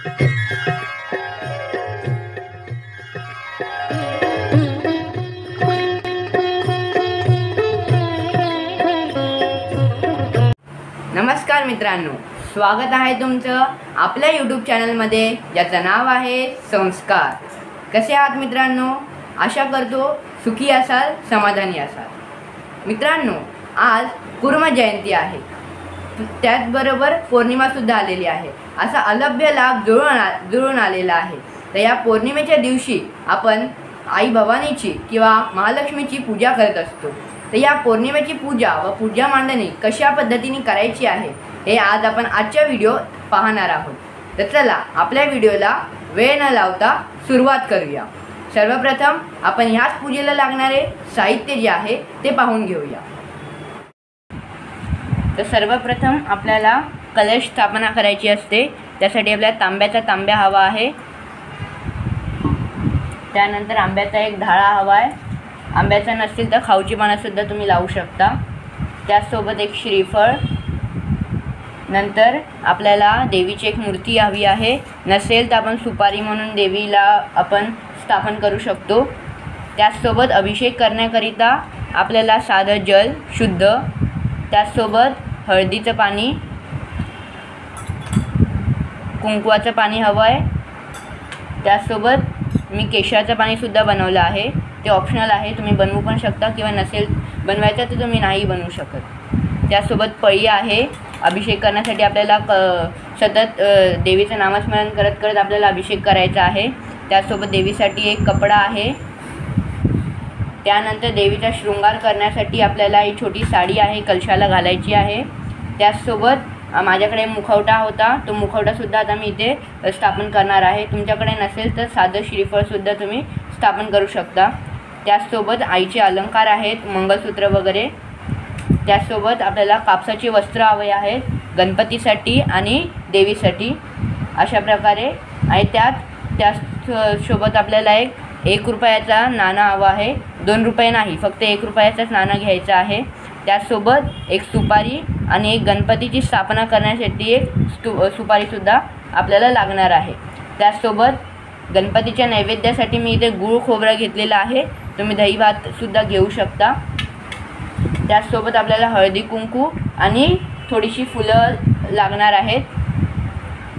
नमस्कार मित्रांनो, स्वागत आहे तुमचं आपल्या यूट्यूब चॅनलमध्ये ज्याचं नाव आहे संस्कार। कसे आहात मित्रांनो? आशा करतो सुखी असाल, समाधानी असाल। मित्रांनो, आज कुर्म जयंती आहे, त्याचबरोबर पौर्णिमासुद्धा आलेली आहे। असा अलभ्य लाभ जुळून आलेला आहे। तर या पौर्णिमेच्या दिवशी आपण आई भवानीची किंवा महालक्ष्मीची पूजा करत असतो। तर या पौर्णिमेची पूजा व पूजा मांडणी कशा पद्धतीने करायची आहे हे आज आपण आजच्या व्हिडिओ पाहणार आहोत। तर चला आपल्या व्हिडिओला वेळ न लावता सुरुवात करूया। सर्वप्रथम आपण ह्याच पूजेला लागणारे साहित्य जे आहे ते पाहून घेऊया। तर सर्वप्रथम आपल्याला कलश स्थापना करायची असते, त्यासाठी आपल्याला तांब्याचा तांब्या हवा आहे। त्यानंतर आंब्याचा एक ढाळा हवा आहे। आंब्याचा नसेल तर खाऊची पानंसुद्धा तुम्ही लावू शकता। त्याचसोबत एक श्रीफळ, नंतर आपल्याला देवीची एक मूर्ती हवी आहे। नसेल तर आपण सुपारी म्हणून देवीला आपण स्थापन करू शकतो। त्याचसोबत अभिषेक करण्याकरिता आपल्याला साधं जल शुद्ध, त्याचसोबत हळदीचं पाणी, कुंकवाचं पाणी हवं आहे। त्याचसोबत मी केशराचं पाणीसुद्धा बनवलं आहे, ते ऑप्शनल आहे, तुम्ही बनवू पण शकता किंवा नसेल बनवायचं तर तुम्ही नाही बनवू शकत। त्यासोबत पळी आहे। अभिषेक करण्यासाठी आपल्याला सतत देवीचं नामस्मरण करत करत आपल्याला अभिषेक करायचा आहे। त्यासोबत देवीसाठी एक कपडा आहे। त्यानंतर देवीचा शृंगार करण्यासाठी आपल्याला ही छोटी साडी आहे, कलशाला घालायची आहे। त्याचसोबत माझ्याकडे मुखवटा होता, तो मुखवटासुद्धा आता मी इथे स्थापन करणार आहे। तुमच्याकडे नसेल तर साधं श्रीफळसुद्धा तुम्ही स्थापन करू शकता। त्याचसोबत आईचे अलंकार आहेत, मंगळसूत्र वगैरे। त्याचसोबत आपल्याला कापसाचे वस्त्र हवे आहेत गणपतीसाठी आणि देवीसाठी, अशा प्रकारे। आणि त्याचसोबत आपल्याला एक रुपयाचा नाणं हवा आहे, 2 रुपये नाही, फक्त 1 रुपयाचाच नाणं घ्यायचं आहे। त्याचसोबत एक सुपारी आणि एक गणपतीची स्थापना करण्यासाठी एक सुपारीसुद्धा आपल्याला लागणार आहे। त्याचसोबत गणपतीच्या नैवेद्यासाठी मी इथे गूळ खोबरं घेतलेलं आहे, तुम्ही दही भातसुद्धा घेऊ शकता। त्याचसोबत आपल्याला हळदी कुंकू आणि थोडीशी फुलं लागणार आहेत।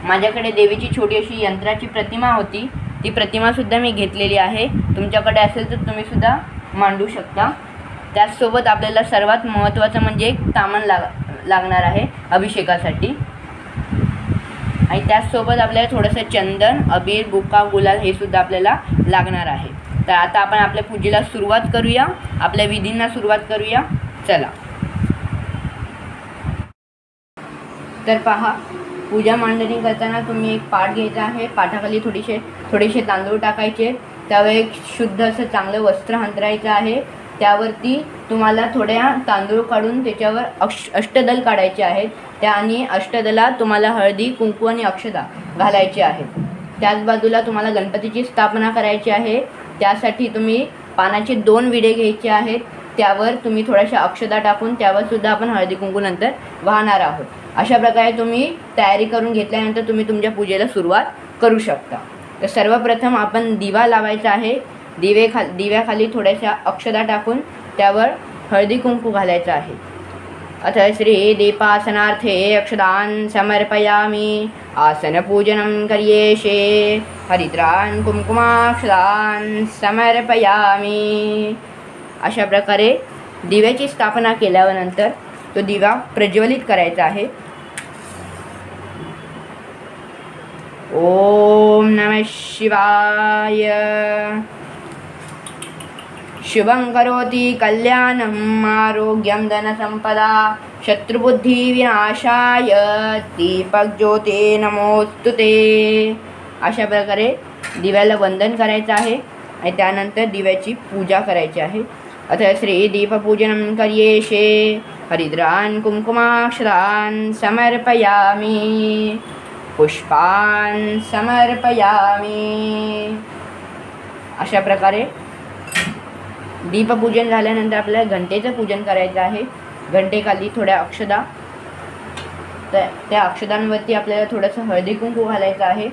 माझ्याकडे देवीची छोटी अशी यंत्राची प्रतिमा होती, ती प्रतिमासुद्धा मी घेतलेली आहे, तुमच्याकडे असेल तर तुम्हीसुद्धा मांडू शकता। त्याचसोबत आपल्याला सर्वात महत्त्वाचं म्हणजे एक तामण लागणार आहे अभिषेकासाठी। आणि त्याचसोबत आपल्याला थोडंसं चंदन, अबीर, बुक्का, गुलाल हे सुद्धा आपल्याला लागणार आहे। तर आता आपण आपल्या पूजेला सुरुवात करूया, आपल्या विधींना सुरुवात करूया, चला। तर पहा, पूजा मांडणी करताना तुम्ही एक पाट घ्यायचा आहे, पाटाखाली थोडेसे तांदूळ टाकायचे, त्यावर एक शुद्ध असं चांगलं वस्त्र अंतरायचं आहे। त्यावरती तुम्हाला थोड्या तांदूळ काढून त्याच्यावर अष्टदल काढायचे आहेत, त्या आणि अष्टदलात तुम्हाला हळदी कुंकू आणि अक्षता घालायची आहेत। त्याच बाजूला तुम्हाला गणपतीची स्थापना करायची आहे, त्यासाठी तुम्ही पानाचे 2 विडे घ्यायचे आहेत, त्यावर तुम्ही थोड्याशा अक्षता टाकून त्यावर सुद्धा आपण हळदी कुंकू नंतर वाहणार आहोत। अशा प्रकारे तुम्ही तयारी करून घेतल्यानंतर तुम्ही तुमच्या पूजेला सुरुवात करू शकता। तर सर्वप्रथम आपण दिवा लावायचा आहे, दिव्याखाली थोड्याशा अक्षता टाकून त्यावर हळदी कुंकू घालायचं आहे। अथ श्री दीपासनार्थे अक्षतान् समर्पयामि, आसन पूजनं करिष्ये, हरिद्रान् कुंकुमाक्षतान् समर्पयामि। अशा प्रकारे दिव्याची स्थापना केल्यानंतर तो दिवा प्रज्वलित करायचा आहे। ओम नमः शिवाय। शुभं करोति कल्याणं आरोग्यं धनसंपदा शत्रुबुद्धि विनाशाय दीपक ज्योते नमोस्तुते। अशा प्रकारे दिव्याला वंदन करायचं आहे आणि त्यानंतर दिव्याची पूजा करायची आहे। अथ श्री दीपपूजनं करिष्ये, हरिद्रान् कुंकुमाक्षतान् समर्पयामि, पुष्पान् समर्पयामि। अशा प्रकारे दीपपूजन झाल्यानंतर आपल्याला घंटेचं पूजन करायचं आहे। घंटेखाली थोड्या अक्षता, त्या अक्षतांवरती आपल्याला थोडंसं हळदी कुंकू घालायचं आहे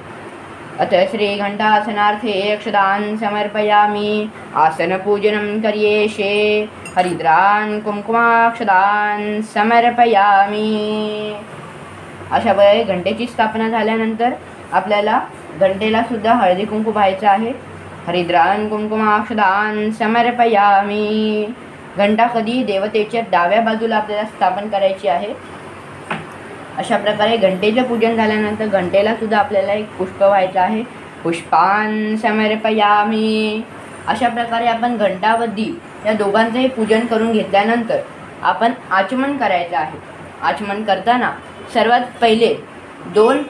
अथ श्रीघण्टासनार्थे अक्षतान् समर्पयामि। आसनपूजनं करिष्ये। हरिद्रान् कुंकुमाक्षतान् समर्पयामि। अशा प्रकारे घंटेची स्थापना झाल्यानंतर आपल्याला घंटेला सुद्धा हळदी कुंकू व्हायचं आहे। हरिद्रान् कुंकुमाक्षतान् समर्पयामि। घंटा कधी देवतेच्या डाव्या बाजूला आपल्याला स्थापन करायची आहे। अशा प्रकारे घंटेचं पूजन झाल्यानंतर घंटेला सुद्धा आपल्याला एक पुष्प व्हायचं आहे। पुष्पान् समर्पयामि। अशा प्रकारे आपण घंटा व दीप या दोघांचंही पूजन करून घेतल्यानंतर आपण आचमन करायचं आहे। आचमन करताना सर्वात पहिले 3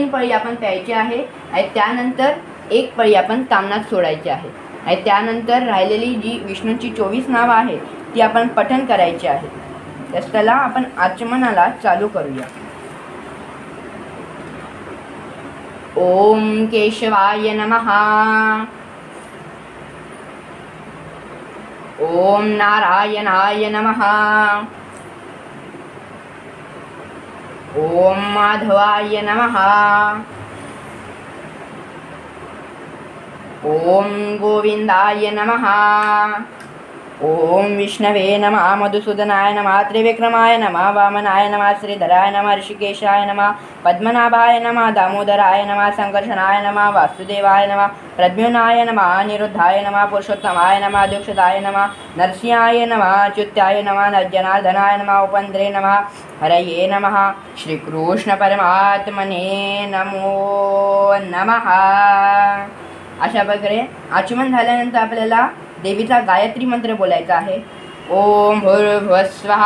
पळी आपण प्यायची आहे आणि त्यानंतर 1 पळी आपण तामनात सोडायची आहे आणि त्यानंतर राहिलेली जी विष्णूची 24 नावं आहे ती आपण पठण करायची आहे। त्याला आपण आचमनाला चालू करूया। ओम केशवाय नमः। ओम नारायणाय नमः। ओम माधवाय नमः। ओम गोविंदाय नमः। ओम विष्णवे नमः। मधुसूदनाय नमः। त्रिविक्रमाय नमः। वामनाय नमः। श्रीधराय नमः। ऋषिकेशाय नमः। पद्मनाभाय नमः। दामोदराय नमः। संकर्षणाय नमः। वासुदेवाय नमः। प्रद्युम्नाय नमः। अनिरुद्धाय नमः। पुरुषोत्तमाय नमः। दीक्षिताय नमः। नरसिंहाय नमः। अच्युताय नमः। जनार्दनाय नमः। उपन्द्रे नमः। हरये नमः। श्रीकृष्ण परमात्मने नमो नमः। अशा प्रकारे आचमन झाल्यानंतर आपल्याला देवीचा गायत्री मंत्र बोलायचा आहे। ओम भूर्भुवस्वः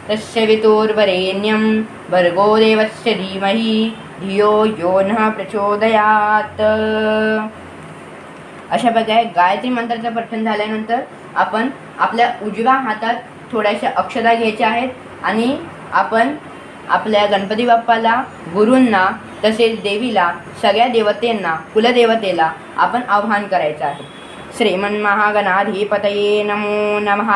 तस्सवितुर्वरेण्यं भर्गो देवस्य धीमहि धियो यो नः प्रचोदयात्। अशा प्रकारे गायत्री मंत्राचं पठण झाल्यानंतर आपण आपल्या उजव्या हातात थोड्याशा अक्षता घ्यायच्या आहेत आणि आपण आपल्या गणपती बाप्पाला, गुरूंना तसेच देवीला, सगळ्या देवतेंना, कुलदेवतेला आपण आवाहन करायचं आहे। श्रीमन्महागणाधिपतये नमो नमः।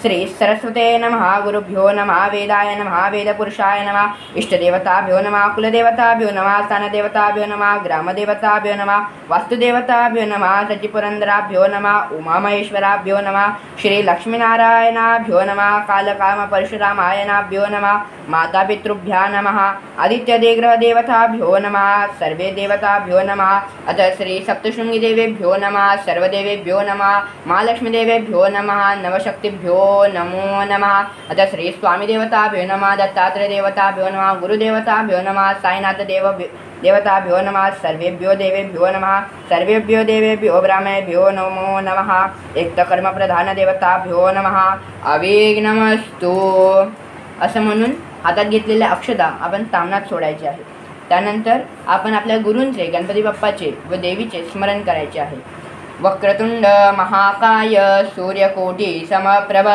श्री सरस्वते नमः। गुरुभ्यो नमः। वेदाय नमः। वेदपुरुषाय नमः। इष्टदेवताभ्यो नमः। कुलदेवताभ्यो नमः। स्थानदेवताभ्यो नमः। ग्रामदेवताभ्यो नमः। वास्तुदेवताभ्यो नमः। सचिपुरन्दराभ्यो नमः। उमामहेश्वराभ्यो नमः। श्रीलक्ष्मीनारायणाभ्यो नमः। कालकामपरशुरामायणाभ्यो नमः। मातापितृभ्यः नमः। आदित्यदेवताभ्यो नमः। सर्वे देवताभ्यो नमः। अथ श्री सप्तशृंगीदेवेभ्यो नमः। सर्वदेवेभ्यो नमः। महालक्ष्मीदेवेभ्यो नमः। नवशक्तिभ्यो नमो नमः। अथ श्री स्वामीदेवताभ्यो नमः। दत्तात्रेयदेवताभ्यो नमः। गुरुदेवताभ्यो नमः। साईनाथ देवताभ्यो नमः। सर्वेभ्यो देवेभ्यो नमः। सर्वेभ्यो देवेभ्यो ब्राह्मणेभ्यो नमो नमः। एकतकर्मप्रधान देवताभ्यो नमः। अविघ्नमस्तु असं म्हणून हातात घेतलेल्या अक्षता आपण तामनात सोडायचे आहे। त्यानंतर आपण आपल्या गुरूंचे, गणपती बाप्पाचे व देवीचे स्मरण करायचे आहे। वक्रतुंड महाकाय सूर्यकोटि समप्रभ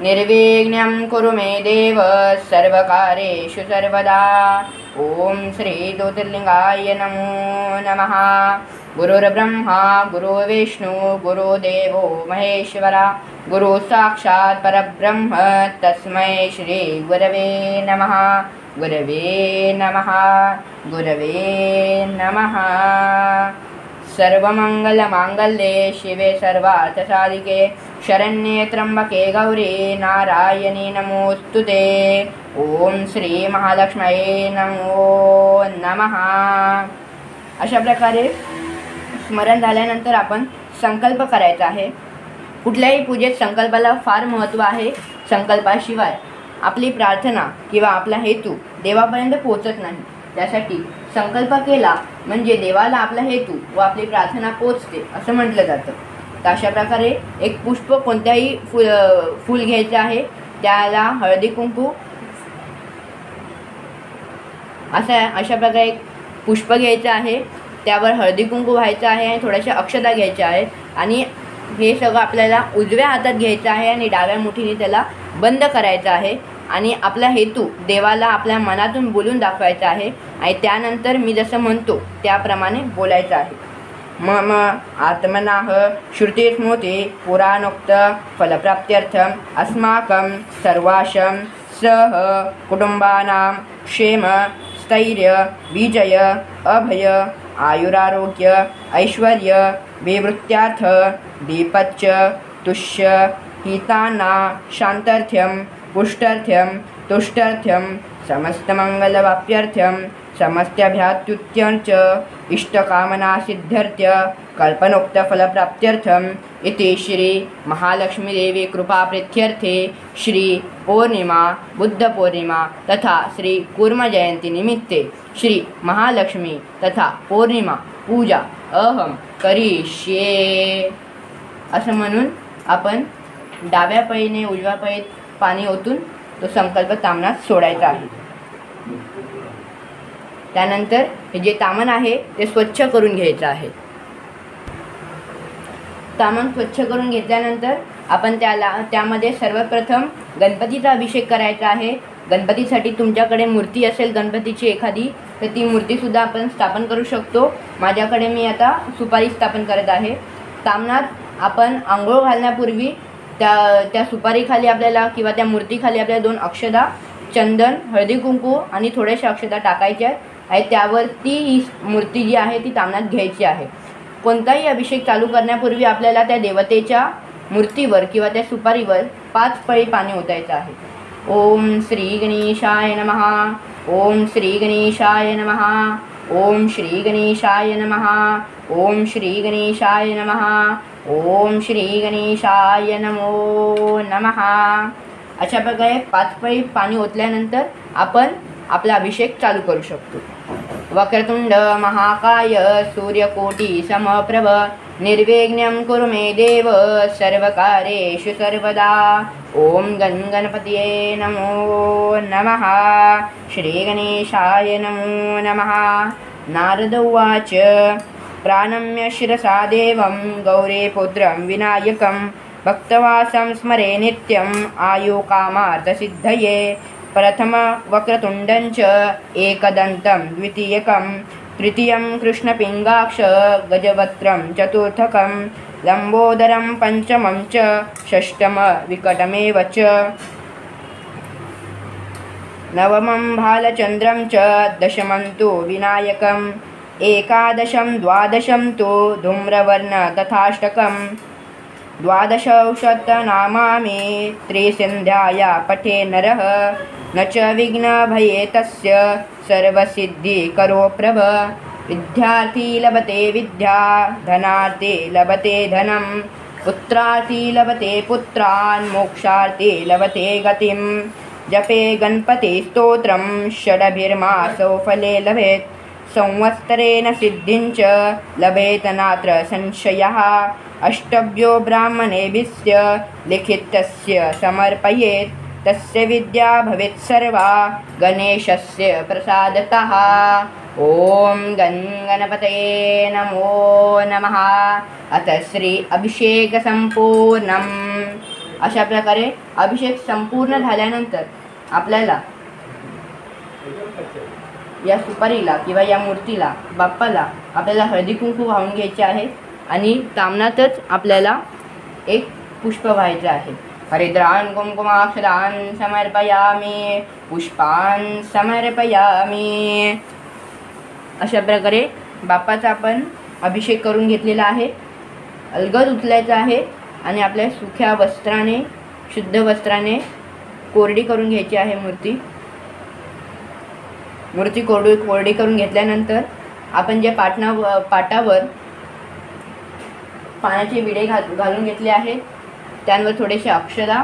निर्विघ्नं कुरु मे देव सर्वकार्येषु सर्वदा। ओम श्री ज्योतिर्लिंगाय नमो नमः। गुरुर्ब्रह्मा गुरुर्विष्णु गुरुदेवो महेश्वरा गुरु साक्षात् परब्रह्म तस्मै श्री गुरवे नमः। गुरवे नमः। गुरवे नमः। सर्वमंगलमांगल्ये शिवे सर्वार्थसाधिके शरण्ये त्र्यंबके गौरी नारायणी नमोस्तुते। ओम श्री महालक्ष्म्ये नमो नमः। अशा प्रकारे स्मरण झाल्यानंतर आपण संकल्प करायचा आहे। कुठल्याही पूजेत संकल्पाला फार महत्त्व आहे। संकल्पाशिवाय आपली प्रार्थना किंवा आपला हेतू देवापर्यंत पोहोचत नाही। त्यासाठी संकल्प केला म्हणजे देवाला आपला हेतू व आपली प्रार्थना पोचते असं म्हटलं जातं। तर अशा प्रकारे एक पुष्प, कोणत्याही फूल घ्यायचं आहे, त्याला हळदी कुंकू अशा प्रकारे एक पुष्प घ्यायचं आहे, त्यावर हळदी कुंकू व्हायचं आहे आणि थोड्याशा अक्षता घ्यायच्या आहेत आणि हे सगळं आपल्याला उजव्या हातात घ्यायचं आहे आणि डाव्या मुठीने त्याला बंद करायचं आहे आणि आपला हेतू देवाला आपल्या मनातून बोलून दाखवायचा आहे आणि त्यानंतर मी जसं म्हणतो त्याप्रमाणे बोलायचं आहे। मम आत्मनाः श्रुतिस्मृती पुराणोक्त फलप्राप्त्यर्थम अस्माकं सर्वाशं सह कुटुंबानां क्षेम स्थैर्य विजय अभय आयुरारोग्य ऐश्वर्य विवृत्त्यार्थ दीपच्च तुष्य हिताना शांतार्थ्यम पुष्टार्थ्यम तुष्टार्थ्यम समस्तमंगलवाप्यर्थ्यम समस्याभ्यात्युत्यंच इष्टकामनासिद्ध्यर्थ कल्पनोक्तफलप्राप्त्यर्थम इति श्री महालक्ष्मीदेवी कृपाप्रीत्यर्थे श्री पौर्णिमा बुद्धपौर्णिमा तथा श्री कूर्म जयंती निमित्ते श्री महालक्ष्मी तथा पौर्णिमा पूजा अहम करिष्ये असं म्हणून आपण डाव्या पायीने उजव्या पायीत पाणी ओतून तो संकल्प तामणात सोडायचा आहे. त्यानंतर हे जे तामण आहे ते स्वच्छ करून घ्यायचं आहे. तामण स्वच्छ करून घेतल्यानंतर आपण त्यामध्ये सर्वप्रथम गणपतीचा अभिषेक करायचा आहे. गणपतीसाठी तुमच्याकडे मूर्ती असेल गणपतीची एखादी तर ती मूर्तीसुद्धा आपण स्थापन करू शकतो. माझ्याकडे मी आता सुपारी स्थापन करत आहे. तामणात आपण आंघोळ घालण्यापूर्वी त्या सुपारीखाली आपल्याला किंवा त्या मूर्तीखाली आपल्याला 2 अक्षदा चंदन हळदी कुंकू आणि थोड्याशा अक्षदा टाकायच्या आहेत. त्यावरती ही मूर्ती जी आहे ती तामणात घ्यायची आहे. कोणताही अभिषेक चालू करण्यापूर्वी आपल्याला त्या देवतेच्या मूर्तीवर किंवा त्या सुपारीवर 5 पळी पाणी ओतायचं आहे. ओम श्री गणेशाय नमः. ओम श्री गणेशाय नमः. ओम श्री गणेशाय नमः. ओम श्री गणेशाय नमः. ओम श्री गणेशाय नमो नमः. अशा प्रकारे 5 पळी पाणी ओतल्यानंतर आपण आपला अभिषेक चालू करू शकतो. वक्रतुंड महाकाय सूर्यकोटी समप्रभ निर्विघ्नं कुरु मे देव सर्वकार्येषु सर्वदा. ओम गणपतये नमो नमः. श्री गणेशाय नमो नमः. नारद उवाच प्राणम्य शिरसा देवं गौरीपुत्रं विनायकं भक्तवासं स्मरे नित्यं आयुकामार्थसिद्धये. प्रथम वक्रतुण्डं च एकदन्तं द्वितीयकं तृतीयं कृष्णपिङ्गाक्ष गजवक्त्रं चतुर्थकं लम्बोदरं पञ्चमं च षष्ठम विकटमेव च नवमं भालचन्द्रं च दशमं तु विनायकम् एकादशं द्वादशं तु धूम्रवर्ण तथाष्टकं. 12 शतनामानि त्रिसन्ध्याया पठे नरः न च विघ्नभये तस्य सर्वसिद्धिकरो प्रभ. विद्यार्थी लभते विद्या धनार्थी लभते धनं पुत्रार्थी लभते पुत्रान् मोक्षार्थी लभते गतिं. जपे गणपतिस्तोत्रं षडभिर्मासो फले लभेत् संवत्सरेण सिद्धिं च लभेत नात्र संशयः. अष्टभ्यो ब्राह्मणेभिस्य लिखितस्य समर्पयेत् तस्य विद्या भवेत् सर्वा गणेशस्य प्रसादतः. ओम गणपतये नमो नमः. अथ श्री अभिषेक संपूर्णम. अशा प्रकारे अभिषेक संपूर्ण झाल्यानंतर आपल्याला या सुपारीला किंवा या मूर्तीला बाप्पाला आपल्याला हळदी कुंकू वाहून घ्यायचे आहे आणि तामणातच आपल्याला एक पुष्प व्हायचं आहे. हरिद्रान कुंकुमाक्षरान समर्पयामी पुष्पान समर्पयामी. अशा प्रकारे बाप्पाचा आपण अभिषेक करून घेतलेला आहे. अलगद उचलायचा आहे आणि आपल्या सुख्या वस्त्राने शुद्ध वस्त्राने कोरडी करून घ्यायची आहे मूर्ती. कोरडी करून घेतल्यानंतर आपण जे पाटावर पाण्याचे विडे घालून घेतले आहेत त्यांवर थोडेसे अक्षदा,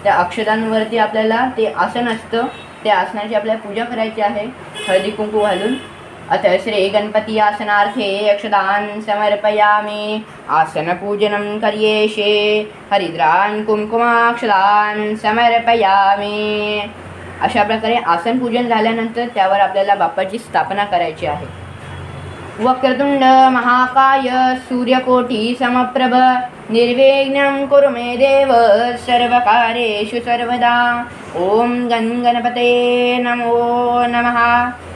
त्या अक्षदांवरती आपल्याला ते आसन असतं त्या आसनाची आपल्याला पूजा करायची आहे हळदी कुंकू घालून. अथ श्री गणपती आसनार्थे अक्षदान समर्पयामी आसन पूजनं करिष्ये हरिद्रान कुंकुमाक्षदान समर्पयामी. अशा प्रकारे आसन पूजन झाल्यानंतर त्यावर आपल्याला बाप्पाची स्थापना करायची आहे. वक्रतुंड महाकाय सूर्यकोटी समप्रभ निर्विघ्नं कुरु मे देव सर्वकार्येषु सर्वदा. ओम गणपतये नमो नमः.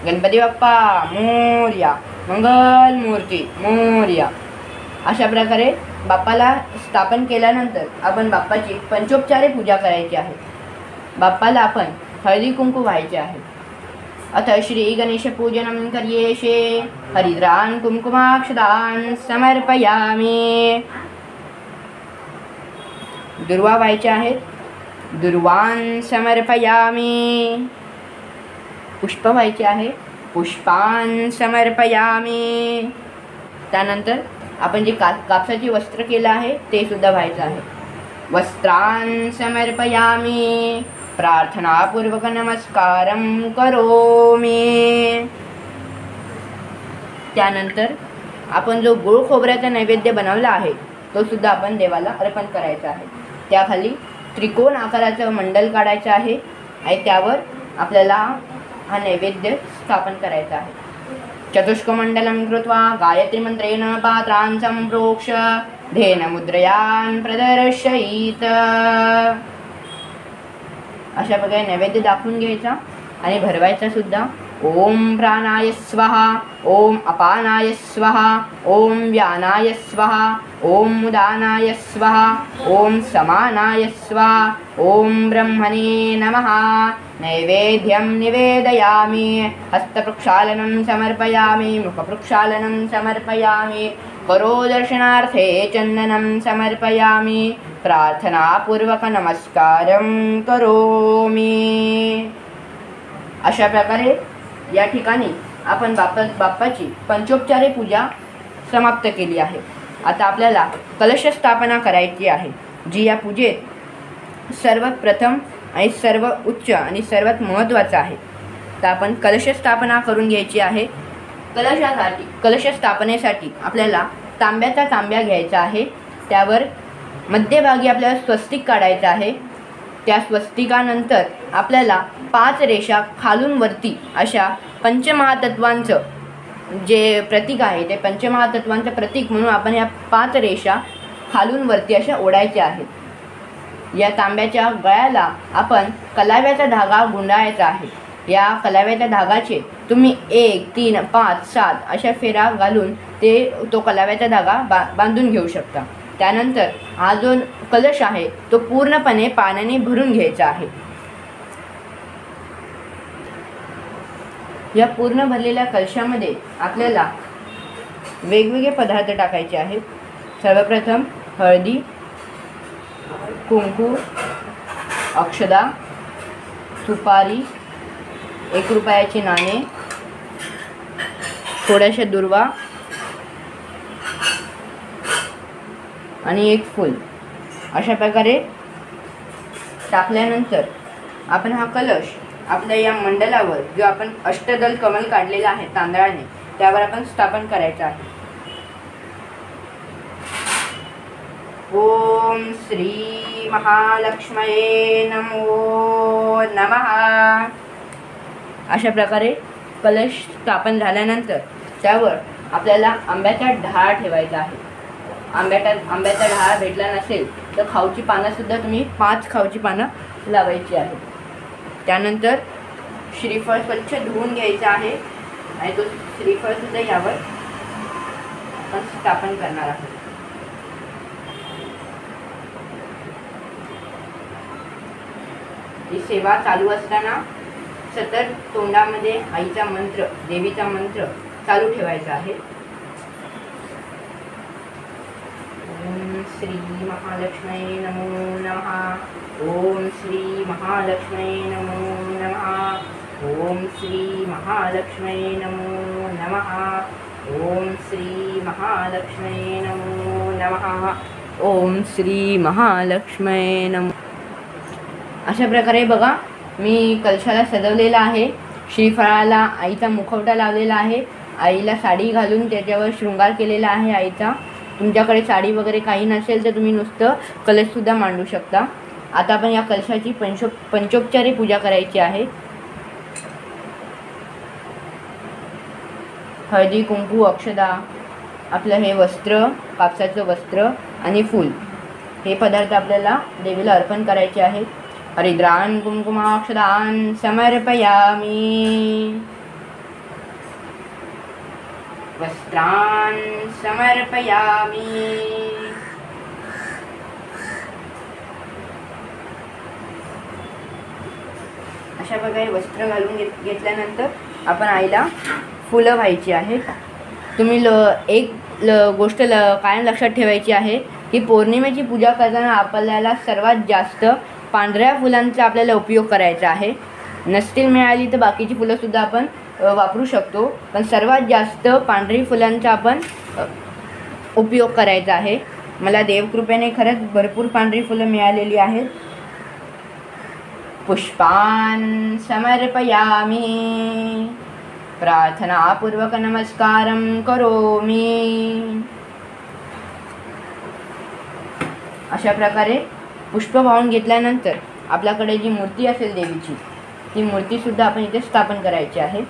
गणपती बाप्पा मोरया. मंगल मूर्ती मोरया. अशा प्रकारे बाप्पाला स्थापन केल्यानंतर आपण बाप्पाची पंचोपचारे पूजा करायची आहे. बाप्पाला आपण हळदी कुंकू व्हायचे आहे. अथ श्री गणेशपूजनं करिष्ये। हरिद्रान् कुंकुमाक्षदान् समर्पयामि। दुर्वा व्हायच्या आहेत, दुर्वान् समर्पयामि। पुष्प व्हायचे आहे, पुष्पान् समर्पयामि। त्यानंतर आपण जे कापसाची वस्त्र केलं आहे ते सुद्धा व्हायचं आहे। वस्त्रान् समर्पयामि। प्रार्थनापूर्वक नमस्कारं करोमि। त्यानंतर आपण जो गुळ खोबऱ्याचा नैवेद्य बनवला आहे तो सुद्धा आपण देवाला अर्पण करायचा आहे। त्याखाली त्रिकोण आकाराचं मंडल काढायचं आहे आणि त्यावर आपल्याला हा नैवेद्य स्थापन करायचा आहे। चतुष्कमंडलं कृत्वा गायत्री मंत्रेण पात्रान् संप्रोक्ष्य धेन मुद्रयान् प्रदर्शयित। अशा प्रकारे नैवेद्य दाखवून घ्यायचा आणि भरवायचा सुद्धा। ओम प्राणाय स्वाहा, ओम अपानाय स्वाहा, ओम व्यानाय स्वाहा, ओम उदानाय स्वाहा, ओम समानाय स्वाहा, ओम ब्रह्मणे नमः। नैवेद्यं निवेदयामि। हस्तप्रक्षालनं समर्पयामि, मुखप्रक्षालनं समर्पयामि, करोदर्शनार्थे चन्दनं समर्पयामि, प्रार्थनापूर्वक नमस्कारं करोमि। अशा प्रकारे या ठिकाणी आपण बाप्पाची पंचोपचारे पूजा समाप्त केली आहे। आता आपल्याला कलश स्थापना करायची आहे, जी या पूजेत सर्वात प्रथम आणि सर्व उच्च आणि सर्वात महत्त्वाचं आहे। तर आपण कलश स्थापना करून घ्यायची आहे। कलश स्थापनेसाठी आपल्याला तांब्याचा तांब्या घ्यायचा आहे। त्यावर मध्यभागी आपल्याला स्वस्तिक काढायचं आहे। त्या स्वस्तिकानंतर आपल्याला 5 रेषा खालून वरती अशा पंचमहातत्वांचं जे प्रतीक आहे ते पंचमहातत्वांचं प्रतीक म्हणून आपण या 5 रेषा खालून वरती अशा ओढायच्या आहेत। या तांब्याच्या गळ्याला आपण कलाव्याचा धागा गुंडाळायचा आहे। या कलाव्याच्या धागाचे तुम्ही 1, 3, 5, 7 अशा फेरा घालून तो कलाव्याचा धागा बांधून घेऊ शकता। त्यानंतर हा जो कलश आहे तो पूर्णपणे पाण्याने भरून घ्यायचा आहे। या पूर्ण भरलेल्या कलशामध्ये आपल्याला वेगवेगळे पदार्थ टाकायचे आहेत। सर्वप्रथम हळदी, कुंकू, अक्षदा, सुपारी, 1 रुपयाची नाणे, थोड्याशा दुर्वा आणि 1 फूल। अशा प्रकारे टाकल्यानंतर आपण हा कलश आपल्या या मंडलावर जो आपण अष्टदल कमल काढलेला आहे तांदळाने त्यावर आपण स्थापन करायचं आहे। ओम श्री महालक्ष्मये नमो नमः। अशा प्रकारे कलश स्थापन झाल्यानंतर त्यावर आपल्याला आंब्याचा ढाळ ठेवायचा आहे। आंब्याचा ढाळ भेटला नसेल तर खाऊची पानंसुद्धा तुम्ही 5 खाऊची पानं लावायची आहेत। त्यानंतर श्रीफळ स्वच्छ धुवून घ्यायचं आहे आणि तो श्रीफळसुद्धा यावर आपण स्थापन करणार आहोत। ही सेवा चालू असताना सतत तोंडामध्ये आईचा मंत्र, देवीचा मंत्र चालू ठेवायचा आहे। ओम श्री महालक्ष्मी नमो नमः। ओम श्री महालक्ष्मी नमो नमः। ओम श्री महालक्ष्मी नमो नमः। ओम श्री महालक्ष्मी नमो नमः। ओम श्री महालक्ष्मी नमो। अशा प्रकारे बघा मी कलशाला सजवलेला आहे। श्रीफळाला आईचा मुखवटा लावलेला आहे। आईला साडी घालून त्याच्यावर शृंगार केलेला आहे आईचा। तुमच्याकडे साडी वगैरे काही नसेल तर तुम्ही नुसतं कलशसुद्धा मांडू शकता। आता आपण या कलशाची पंचोपचारी पूजा करायची आहे। हळदी, कुंकू, अक्षदा, आपलं हे वस्त्र, कापसाचं वस्त्र आणि फूल हे पदार्थ आपल्याला देवीला अर्पण करायचे आहेत। हरिद्रान् कुंकुमाक्षदान् समर्पयामि। वस्त्रान् समर्पयामि। अशा प्रकारे वस्त्र घालून घेतल्यानंतर आपण आईला फुलं व्हायची आहेत. तुम्ही एक गोष्ट कायम लक्षात ठेवायची आहे की पौर्णिमेची पूजा करताना आपल्याला सर्वात जास्त पांढऱ्या फुलांचा आपल्याला उपयोग करायचा आहे. नसतील मिळाली तर बाकीची फुलंसुद्धा आपण वापरू शकतो, पण सर्वात जास्त पांढरी फुलांचा आपण उपयोग करायचा आहे. मला देवकृपेने खरंच भरपूर पांढरी फुलं मिळालेली आहेत. पुष्पान समर्पयामि, प्रार्थनापूर्वक नमस्कारं करोमि. अशा प्रकारे पुष्प वाहून घेतल्यानंतर आपल्याकडे जी मूर्ती असेल देवीची, ती मूर्तीसुद्धा आपण इथे स्थापन करायची आहे.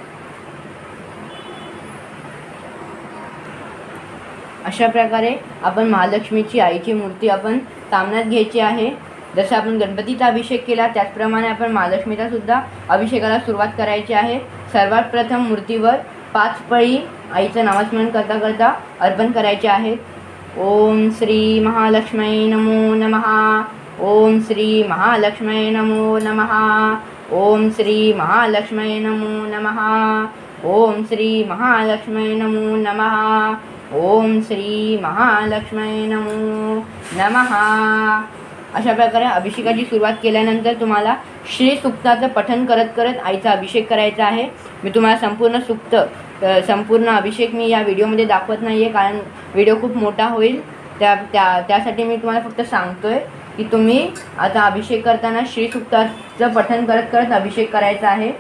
अशा प्रकारे आपण महालक्ष्मीची आईची मूर्ती आपण तामणात घ्यायची आहे. जसं आपण गणपतीचा अभिषेक केला त्याचप्रमाणे आपण महालक्ष्मीचा सुद्धा अभिषेकाला सुरुवात करायची आहे. सर्वात प्रथम मूर्तीवर 5 पळी आईचं नामस्मरण करता करता अर्पण करायचे आहेत. ओम श्री महालक्ष्मी नमो नमः. ओम श्री महालक्ष्मी नमो नमः. ओम श्री महालक्ष्मी नमो नमः. ओम श्री महालक्ष्मी नमो नमः. ओम श्री महालक्ष्मी नमो नमः. अशा प्रकारे अभिषेकाची सुरुवात केल्यानंतर तुम्हाला श्री सुक्ताचं पठण करत करत आईचा अभिषेक करायचा आहे. मी तुम्हाला संपूर्ण सुक्त संपूर्ण अभिषेक मी या व्हिडिओमध्ये दाखवत नाही आहे, कारण व्हिडिओ खूप मोठा होईल. त्यासाठी मी तुम्हाला फक्त सांगतो आहे की तुम्ही आता अभिषेक करताना श्री सुक्ताचं पठण करत करत अभिषेक करायचा आहे.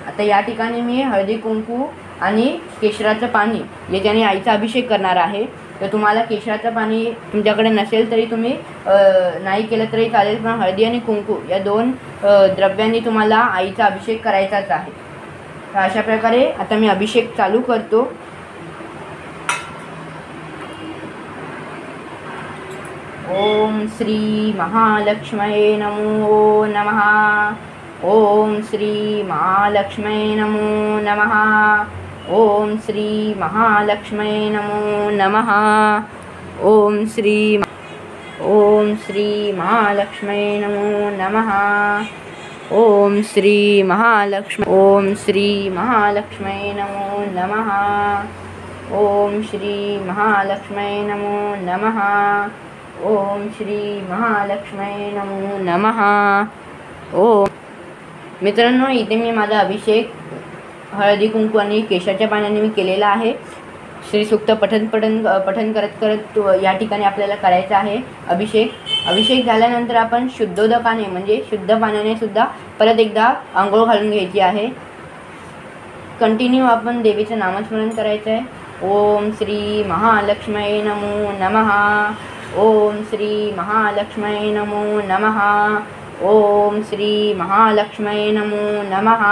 आता या ठिकाणी मी हळदी कुंकू आणि केशराचं पाणी याच्याने आईचा अभिषेक करणार आहे. तर तुम्हाला केशराचं पाणी तुमच्याकडे नसेल तरी तुम्ही नाही केलं तरी चालेल, पण हळदी आणि कुंकू या 2 द्रव्यांनी तुम्हाला आईचा अभिषेक करायचाच आहे. तर अशा प्रकारे आता मी अभिषेक चालू करतो. ओम श्री महालक्ष्मी नमो नमः. ओम श्री महालक्ष्मी नमो नमः. ओम श्री महालक्ष्मी नमो नमः. ओम श्री महालक्ष्मी नमो नमः. ओम श्री महालक्ष्मी नमो नमः. ओम श्री महालक्ष्मी नमो नमः. ओम श्री महालक्ष्मी नमो नमः. ओम मित्रांनो, इथे मी माझा अभिषेक हळदी कुंकू आणि केशराच्या पाण्याने मी केलेला आहे. श्रीसूक्त पठण करत करत या ठिकाणी आपल्याला करायचा आहे अभिषेक झाल्यानंतर आपण शुद्धोदकाने म्हणजे शुद्ध पाण्याने सुद्धा परत एकदा आंघोळ घालून घ्यायची आहे. कंटिन्यू आपण देवीचं नामस्मरण करायचं आहे. ओम श्री महालक्ष्मी नमो नमः. ओम श्री महालक्ष्मी नमो नमः. ओम श्री महालक्ष्मी नमो नमः.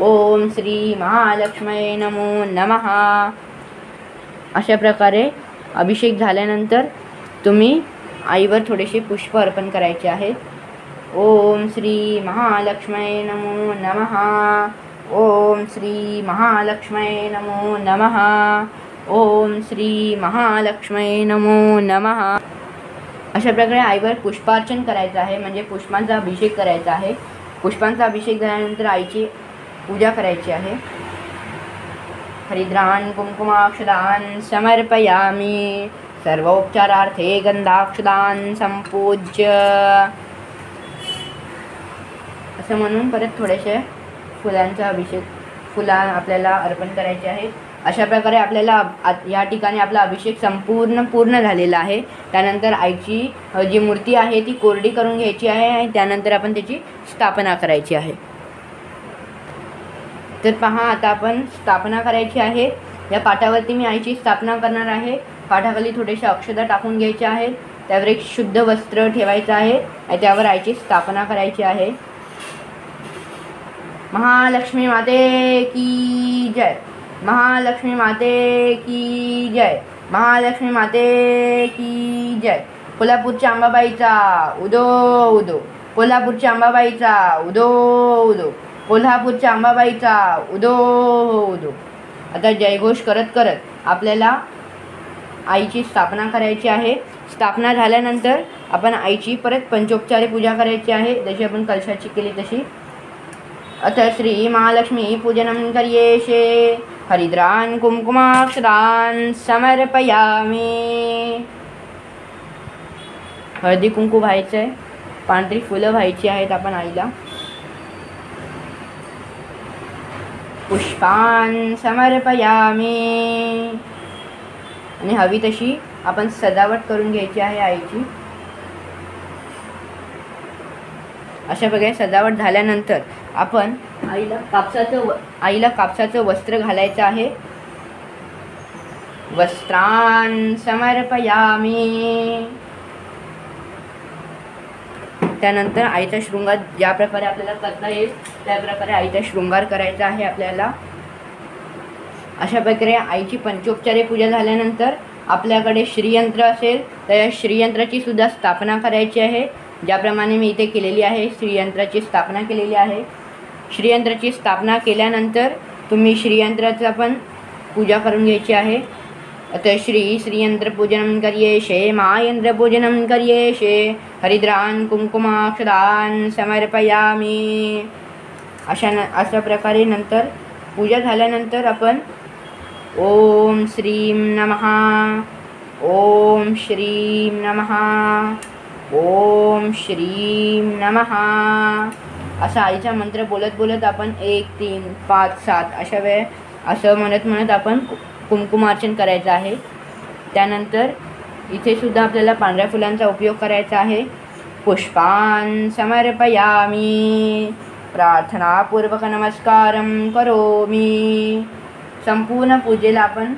ओम श्री महालक्ष्मी नमो नमः. अशा प्रकारे अभिषेक झाल्यानंतर तुम्ही आईवर थोडेसे पुष्प अर्पण करायचे आहेत. ओम श्री महालक्ष्मी नमो नमः. ओम श्री महालक्ष्मी नमो नमः. ओम श्री महालक्ष्मी नमो नमः. अशा प्रकारे आईवर पुष्पार्चन करायचं आहे, म्हणजे पुष्पांचा अभिषेक करायचा आहे. पुष्पांचा अभिषेक झाल्यानंतर आईची पूजा करायची आहे. हरिद्रान कुंकुमाक्षदान समर्पयामि. सर्वोपचारार्थे गंधाक्षदान संपूज्य. असं म्हणून परत थोडेसे फुलांचा फुलं आपल्याला अर्पण करायचे आहेत. अशा प्रकारे आपल्याला या ठिकाणी आपला अभिषेक पूर्ण झालेला आहे. त्यानंतर आईची जी मूर्ती आहे ती कोरडी करून घ्यायची आहे आणि त्यानंतर आपण त्याची स्थापना करायची आहे. तर पहा, आता आपण स्थापना करायची आहे. या पाटावरती मी आईची स्थापना करणार आहे. पाठाखाली थोडेसे अक्षता टाकून घ्यायचे आहेत. त्यावर एक शुद्ध वस्त्र ठेवायचं आहे आणि त्यावर आईची स्थापना करायची आहे. महालक्ष्मी माते की जय. महालक्ष्मी माते की जय. महालक्ष्मी माते की जय. कोल्हापूरच्या अंबाबाईचा उदो उदो. कोल्हापूरच्या अंबाबाईचा उदो उदो. कोल्हापूरच्या अंबाबाईचा उदो उदो. आता जयघोष करत करत आपल्याला आईची स्थापना करायची आहे. स्थापना झाल्यानंतर आपण आईची परत पंचोपचारी पूजा करायची आहे, जशी आपण कलशाची केली तशी. अथ श्री महालक्ष्मी पूजनं करिष्ये। हरिद्रान् कुंकुमाक्षरान् समर्पयामि। हळदी कुंकू व्हायचं आहे, पांढरी फुलं व्हायची आहेत आपण आईला। पुष्पान् समर्पयामि। आणि हवी तशी आपण सजावट करून घ्यायची आहे आईची। अशा प्रकारे सजावट झाल्यानंतर आपण आईला कापसाचं वस्त्र घालायचं आहे। वस्त्रान् समर्पयामि। त्यानंतर आईचा शृंगार ज्या प्रकारे आपल्याला करता येईल त्या प्रकारे आईचा शृंगार करायचा आहे आपल्याला। अशा प्रकारे आईची पंचोपचारे पूजा झाल्यानंतर आपल्याकडे श्रीयंत्र असेल तर या श्रीयंत्राची सुद्धा स्थापना करायची आहे। ज्याप्रमाणे मी इथे केलेली आहे, श्रीयंत्राची स्थापना केलेली आहे। श्रीयंत्राची स्थापना केल्यानंतर तुम्ही श्रीयंत्राचा पण पूजा करून घ्यायची आहे। अतः श्रीयंत्र पूजनं करिष्ये। महायंत्र पूजनं करिष्ये। हरिद्रान् कुंकुमाक्षरान् समर्पयामि। अशा प्रकारे नंतर पूजा झाल्यानंतर आपण ओम श्रीं नमः, ओम श्रीं नमः, ओम श्रीं नमः असा आईचा मंत्र बोलत बोलत आपण 1 3 5 7 अशा वेळ असं म्हणत आपण कुंकुमार्चन करायचं आहे। त्यानंतर इथे सुद्धा आपल्याला पांढऱ्या फुलांचा उपयोग करायचा आहे। पुष्पान् समर्पयामि। प्रार्थनापूर्वक नमस्कारं करोमि। संपूर्ण पूजेला आपण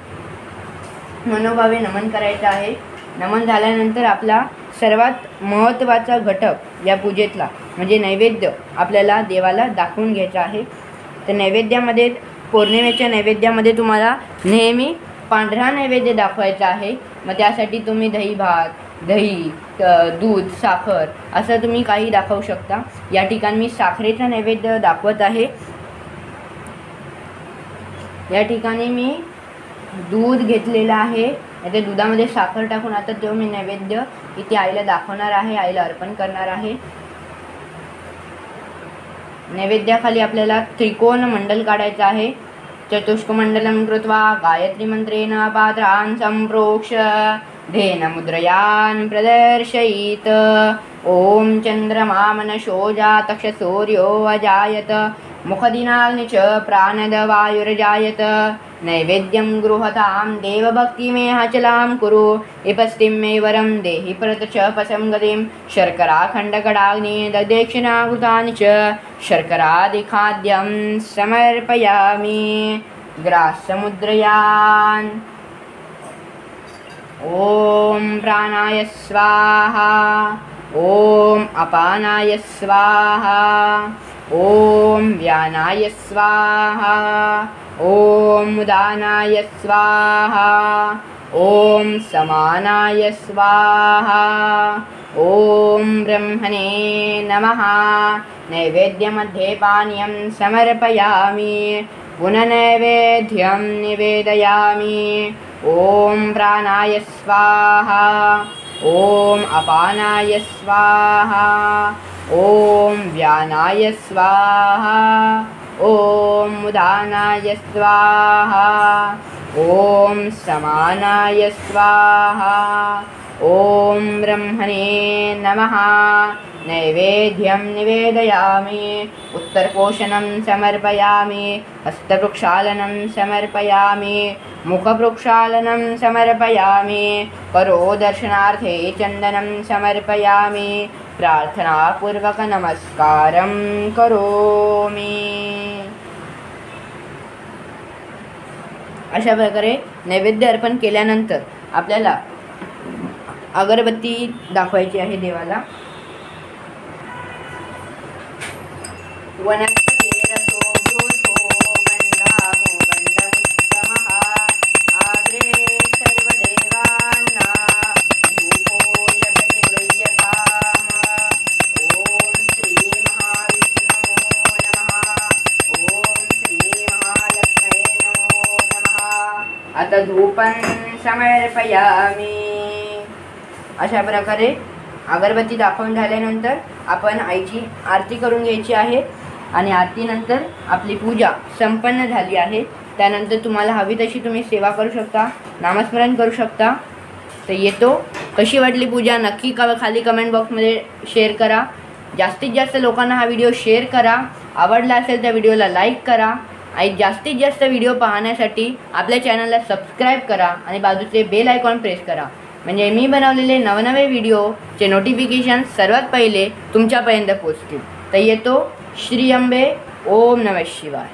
मनोभावे नमन करायचं आहे। नमन झाल्यानंतर आपला सर्वात महत्त्वाचा घटक या पूजेतला म्हणजे नैवेद्य आपल्याला देवाला दाखवून घ्यायचा आहे। तर नैवेद्यामध्ये पौर्णिमेच्या नैवेद्यामध्ये तुम्हाला नेहमी पांढरा नैवेद्य दाखवायचा आहे। मग त्यासाठी तुम्ही दही भात, दही, दूध, साखर असं तुम्ही काही दाखवू शकता। या ठिकाणी मी साखरेचा नैवेद्य दाखवत आहे। या ठिकाणी मी दूध घेतलेलं आहे। त्या दुधामध्ये साखर टाकून आता तो मी नैवेद्य इथे आईला दाखवणार आहे, आईला अर्पण करणार आहे। नैवेद्याखाली आपल्याला त्रिकोण मंडल काढायचं आहे। चतुष्कमंडलं कृत्वा गायत्री मंत्रेण पात्रान् संप्रोक्ष धेन मुद्रयान् प्रदर्शयित। ओम चंद्रमा मनशो जातक्ष सूर्यो अजायत मुखदिनाग्नि च प्राणद वायुर्जायत। नैवेद्यं गृहतां देवभक्तिमेहाचलां कुरु विपस्तिं मे वरं देहि प्रतचपसं गतिं। शर्कराखण्डकडाग्नि दक्षिणाकृतानि च शर्करादिखाद्यं समर्पयामि। ग्रासमुद्रयान्। ओम प्राणाय स्वाहा, ओम अपानाय स्वाहा, ओम व्यानाय स्वाहा, ओम उदानाय स्वाहा, ओम समानाय स्वाहा, ओम ब्रह्मणे नमः। नैवेद्यमध्ये पानीयं समर्पयामि। पुनः नैवेद्यं निवेदयामि। ओम प्राणाय स्वाहा, ओम अपानाय स्वाहा, ओम व्यानाय स्वाहा, ओम उदानाय स्वाहा, ओम समानाय स्वाहा, ओम ब्रह्मणे नमः। नैवेद्यं निवेदयामि। उत्तरपोषणं समर्पयामि। हस्तप्रक्षालनं समर्पयामि। मुखप्रक्षालनं समर्पयामि। करोदर्शनार्थे चन्दनं समर्पयामि। प्रार्थनापूर्वक नमस्कारं करोमि। अशा प्रकारे नैवेद्य अर्पण केल्यानंतर आपल्याला अगरबत्ती दाखवायची आहे देवाला। वनस्पतिरसो भूतो गन्धामो गन्धमुत्तमः आग्रे सर्वदेवानां धूपो जपति गृह्यताम्। ओम श्री महाविष्णवे नमः। ओम श्री महालक्ष्म्ये नमो नमः। आता धूपं समर्पयामि। अशा प्रकारे अगरबत्ती दाखवून झाल्यानंतर आपण आईची आरती करून घ्यायची आहे। आणि आरतीनंतर आपली पूजा संपन्न झाली आहे. त्यानंतर तुम्हाला हवी तशी तुम्ही सेवा करू शकता, नामस्मरण करू शकता. तर येतो. कशी वाटली पूजा नक्की खाली कमेंट बॉक्समध्ये शेअर करा. जास्तीत जास्त लोकांना हा व्हिडिओ शेअर करा. आवडला असेल तर व्हिडिओला लाईक करा आणि जास्तीत जास्त व्हिडिओ पाहण्यासाठी आपल्या चॅनलला सबस्क्राईब करा आणि बाजूचे बेल आयकॉन प्रेस करा, म्हणजे मी बनवलेले नवनवे व्हिडिओचे नोटिफिकेशन सर्वात पहिले तुमच्यापर्यंत पोहोचतील. तर येतो. श्री अंबे. ओम नमः शिवाय.